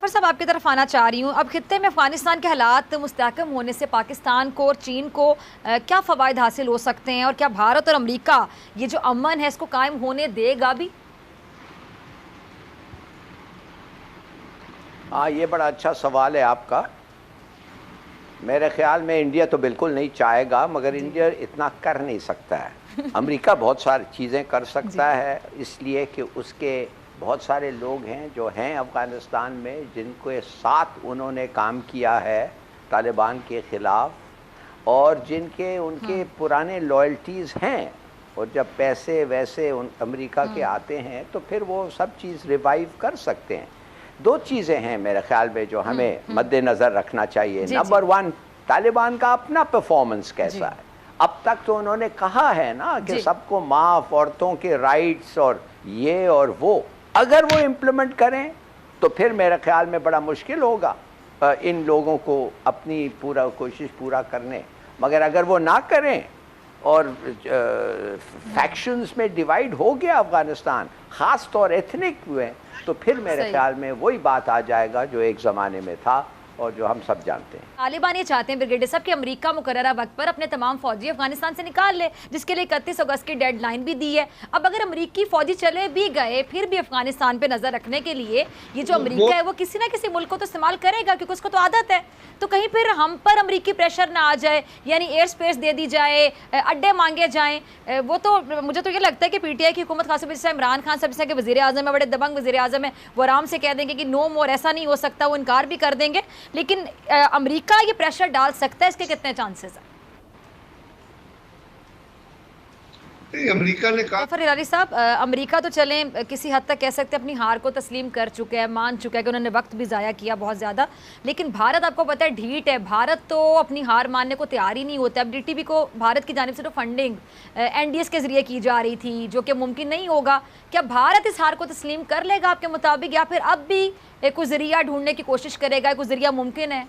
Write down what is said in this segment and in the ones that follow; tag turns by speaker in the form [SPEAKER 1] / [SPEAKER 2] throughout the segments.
[SPEAKER 1] पर साहब आपकी तरफ आना चाह रही हूँ। अब खित्ते में अफगानिस्तान के हालात मुस्तहकम होने से पाकिस्तान को और चीन को क्या फ़वाइद हासिल हो सकते हैं, और क्या भारत और अमेरिका ये जो अमन है इसको कायम होने देगा भी?
[SPEAKER 2] हाँ, ये बड़ा अच्छा सवाल है आपका। मेरे ख्याल में इंडिया तो बिल्कुल नहीं चाहेगा, मगर इंडिया इतना कर नहीं सकता है। अमेरिका बहुत सारी चीज़ें कर सकता है, इसलिए कि उसके बहुत सारे लोग हैं जो हैं अफ़गानिस्तान में, जिनके साथ उन्होंने काम किया है तालिबान के ख़िलाफ़, और जिनके उनके पुराने लॉयल्टीज़ हैं, और जब पैसे वैसे उन अमेरिका के आते हैं तो फिर वो सब चीज़ रिवाइव कर सकते हैं। दो चीज़ें हैं मेरे ख्याल में जो हमें मद्देनज़र रखना चाहिए। नंबर वन, तालिबान का अपना परफॉर्मेंस कैसा है। अब तक तो उन्होंने कहा है ना कि सबको माफ़, औरतों के राइट्स और ये और वो, अगर वो इम्प्लीमेंट करें तो फिर मेरे ख्याल में बड़ा मुश्किल होगा इन लोगों को अपनी पूरा कोशिश पूरा करने। मगर अगर वो ना करें और फैक्शंस में डिवाइड हो गया अफ़गानिस्तान, ख़ास तौर एथनिक हुए, तो फिर मेरे ख्याल में वही बात आ जाएगा जो एक ज़माने में था और जो हम सब जानते हैं।
[SPEAKER 1] तालिबान ये चाहते हैं ब्रिगेडियर साहब कि अमेरिका मुकर्ररा वक्त पर अपने तमाम फौजी अफगानिस्तान से निकाल ले, जिसके लिए 31 अगस्त की डेडलाइन भी दी है। अब अगर अमेरिकी फौजी चले भी गए, फिर भी अफगानिस्तान पे नजर रखने के लिए ये जो अमेरिका है वो किसी ना किसी मुल्क को तो इस्तेमाल करेगा, क्योंकि उसको तो आदत है। तो कहीं फिर हम पर अमेरिकी प्रेशर ना आ जाए, यानी एयर स्पेस दे दी जाए, अड्डे मांगे जाएँ। वो तो मुझे तो ये लगता है कि PTI की हुकूमत, खासतौर पर इमरान खान साहब के वज़ीर आज़म है, बड़े दबंग वज़ीर आज़म है, वो आराम से कह देंगे कि नो मोर, ऐसा नहीं हो सकता, वो इनकार भी कर देंगे। लेकिन अमेरिका ये प्रेशर डाल सकता है, इसके कितने चांसेस हैं?
[SPEAKER 3] अमेरिका ने कहा,
[SPEAKER 1] जफर हिलारी साहब, अमेरिका तो चलें किसी हद तक कह सकते हैं अपनी हार को तस्लीम कर चुका है, मान चुका है कि उन्होंने वक्त भी ज़ाया किया बहुत ज़्यादा। लेकिन भारत, आपको पता है, ढीठ है। भारत तो अपनी हार मानने को तैयार ही नहीं होता। अब DTP को भारत की जानिब से तो फंडिंग NDS के ज़रिए की जा रही थी, जो कि मुमकिन नहीं होगा। क्या भारत इस हार को तस्लीम कर लेगा आपके मुताबिक, या फिर अब भी एक ज़रिया ढूंढने की कोशिश करेगा, एक ज़रिया मुमकिन है?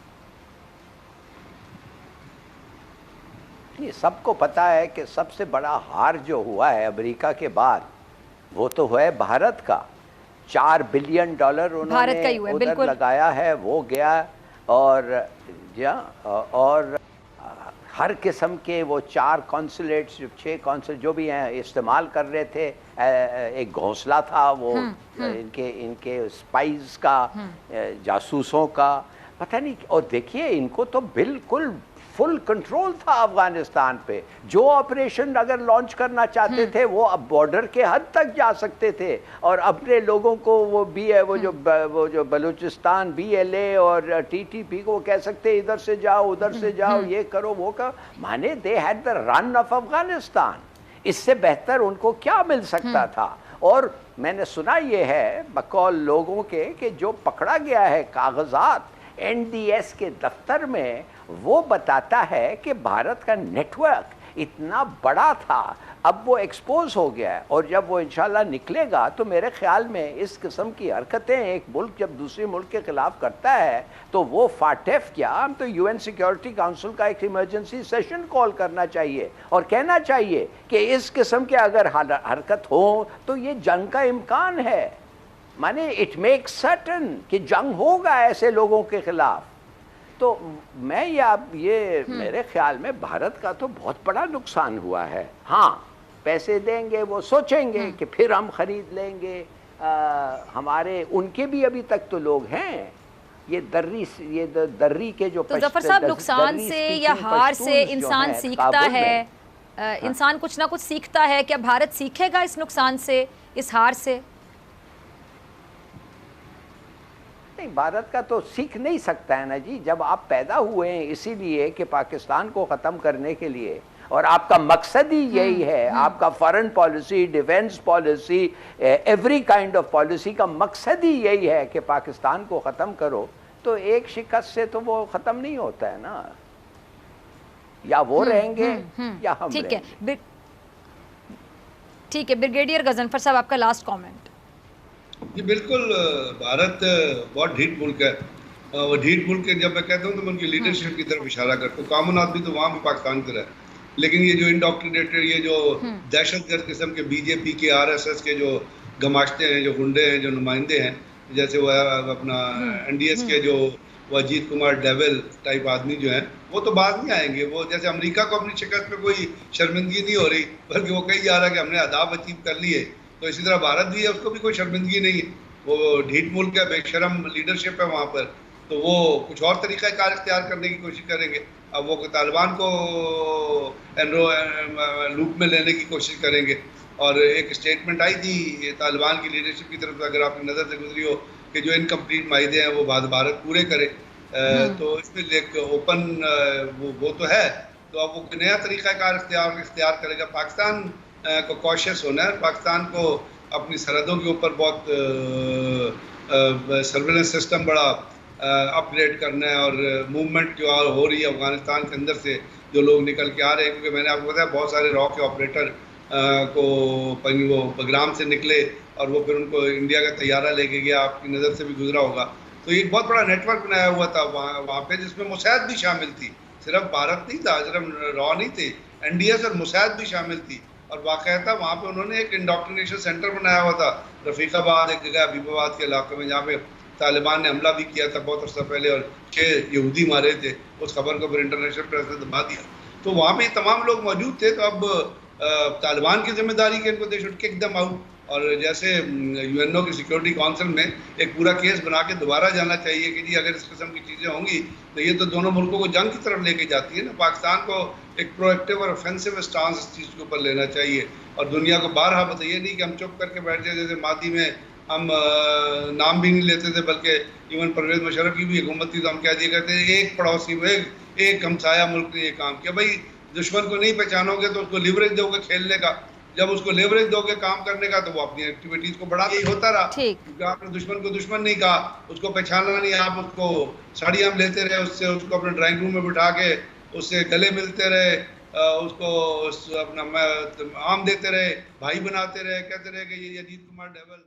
[SPEAKER 2] ये सबको पता है कि सबसे बड़ा हार जो हुआ है अमेरिका के बाद, वो तो है भारत का। $4 बिलियन उन्होंने उधर लगाया है, वो गया। और हर किस्म के वो 4 कॉन्सुलेट्स, 6 कॉन्सुलेट जो भी हैं, इस्तेमाल कर रहे थे। एक घोंसला था वो इनके स्पाइस का, जासूसों का, पता नहीं। और देखिए, इनको तो बिल्कुल फुल कंट्रोल था अफगानिस्तान पे। जो ऑपरेशन अगर लॉन्च करना चाहते थे वो अब बॉर्डर के हद तक जा सकते थे, और अपने लोगों को वो जो बलूचिस्तान BLA और TTP को कह सकते इधर से जाओ, उधर से जाओ, ये करो, वो करो। माने they had the run of Afghanistan. इससे बेहतर उनको क्या मिल सकता था? और मैंने सुना ये है बकौल लोगों के कि जो पकड़ा गया है कागजात NDS के दफ्तर में, वो बताता है कि भारत का नेटवर्क इतना बड़ा था, अब वो एक्सपोज हो गया है। और जब वो इंशाल्लाह निकलेगा तो मेरे ख्याल में इस किस्म की हरकतें एक मुल्क जब दूसरे मुल्क के खिलाफ करता है तो वो फाटेफ क्या, हम तो UN सिक्योरिटी काउंसिल का एक इमरजेंसी सेशन कॉल करना चाहिए और कहना चाहिए कि इस किस्म के अगर हरकत हो तो ये जंग का इम्कान है। माने इट मेक्स सर्टन कि जंग होगा ऐसे लोगों के खिलाफ। तो मैं ये मेरे ख्याल में भारत का तो बहुत बड़ा नुकसान हुआ है। हाँ, पैसे देंगे, वो सोचेंगे कि फिर हम खरीद लेंगे। हमारे उनके भी अभी तक तो लोग हैं, ये दर्री के जो
[SPEAKER 1] तो जफर साहब, नुकसान से या हार से इंसान सीखता है, इंसान कुछ ना कुछ सीखता है। क्या भारत सीखेगा इस नुकसान से, इस हार से?
[SPEAKER 2] नहीं, भारत का तो सीख नहीं सकता है ना जी। जब आप पैदा हुए हैं इसीलिए कि पाकिस्तान को ख़त्म करने के लिए, और आपका मकसद ही यही है, आपका foreign policy, defence policy, every kind of policy का मकसद ही यही है कि पाकिस्तान को ख़त्म करो, तो एक शिकस्त से तो वो ख़त्म नहीं होता है ना। या वो रहेंगे या हम रहेंगे।
[SPEAKER 1] ठीक है, ब्रिगेडियर गजनफर साहब, आपका लास्ट कॉमेंट।
[SPEAKER 3] जी बिल्कुल, भारत बहुत ढीठ मुल्क है। वो ढीठ मुल्क के जब मैं कहता हूँ तो मैं उनकी लीडरशिप की तरफ इशारा करता हूँ। कामन आदमी तो वहाँ भी पाकिस्तान का है, लेकिन ये जो इंडोक्ट्रिनेटेड, ये जो दहशतगर्द किस्म के BJP के RSS के जो गमाश्ते हैं, जो गुंडे हैं, जो नुमाइंदे हैं, जैसे वो अपना NDS के जो वो अजीत कुमार डेविल टाइप आदमी जो है वो तो बाद में आएंगे। वो जैसे अमेरिका को अपनी शिकस्त पे कोई शर्मिंदगी नहीं हो रही, बल्कि वो कही जा रहा है कि हमने अहदाफ अचीव कर लिए, तो इसी तरह भारत भी है, उसको भी कोई शर्मिंदगी नहीं है। वो ढीठ मुल्क है, बेशरम लीडरशिप है वहाँ पर, तो वो कुछ और तरीका कार इख्तियार करने की कोशिश करेंगे। अब वो तालिबान को लूप में लेने की कोशिश करेंगे। और एक स्टेटमेंट आई थी तालिबान की लीडरशिप की तरफ से, अगर आपकी नज़र से गुजरी हो, कि जो इनकम्प्लीट माहिदे हैं वो भारत पूरे करे। तो इसमें एक ओपन वो तो है, तो अब वो नया तरीक़ाकार इख्तियार करेगा। पाकिस्तान को कॉशियस होना है, पाकिस्तान को अपनी सरहदों के ऊपर बहुत सर्वेलेंस सिस्टम बड़ा अपग्रेड करना है, और मूवमेंट जो हो रही है अफगानिस्तान के अंदर से जो लोग निकल के आ रहे हैं, क्योंकि मैंने आपको बताया बहुत सारे रॉ के ऑपरेटर को वो बगराम से निकले और वो फिर उनको इंडिया का तैयारा लेके गया, आपकी नज़र से भी गुजरा होगा। तो एक बहुत बड़ा नेटवर्क बनाया हुआ था वहाँ पे, जिसमें मुसैद भी शामिल थी, सिर्फ भारत नहीं था, सिर्फ रॉ नहीं थे, NDS और मुसैद भी शामिल थी। और बाकायदा वहाँ पे उन्होंने एक इंडोक्ट्रिनेशन सेंटर बनाया हुआ था रफीकाबाद, एक जगह हबीबाबाद के इलाके में, जहाँ पे तालिबान ने हमला भी किया था बहुत अर्सा पहले और 6 यहूदी मारे थे। उस खबर को फिर इंटरनेशनल प्रेस ने दबा दिया। तो वहाँ पे तमाम लोग मौजूद थे। तो अब तालिबान की जिम्मेदारी के इनको they should kick them out, और जैसे UNO की सिक्योरिटी काउंसिल में एक पूरा केस बना के दोबारा जाना चाहिए कि जी अगर इस किस्म की चीज़ें होंगी तो ये तो दोनों मुल्कों को जंग की तरफ लेके जाती है ना। पाकिस्तान को एक प्रोएक्टिव और ऑफेंसिव स्टांस इस चीज़ के ऊपर लेना चाहिए, और दुनिया को बारहा बताइए नहीं कि हम चुप करके बैठ जाए। जैसे मादी में हम नाम भी नहीं लेते थे, बल्कि इवन परवेज मुशर्रफ की भी हुकूमत थी तो हम कह दिया करते थे एक पड़ोसी एक हमसाया मुल्क ने ये काम किया। भाई दुश्मन को नहीं पहचानोगे तो उसको लिवरेज दोगे खेलने का, जब उसको लेवरेज दोगे काम करने का तो वो अपनी एक्टिविटीज को बढ़ा, यही होता रहा। क्योंकि आपने दुश्मन को दुश्मन नहीं कहा, उसको पहचाना नहीं, आप उसको साड़ी हम लेते रहे, उससे उसको अपने ड्राइंग रूम में बिठा के उससे गले मिलते रहे, उसको अपना आम देते रहे, भाई बनाते रहे, कहते रहे कि ये अजीत कुमार डेविल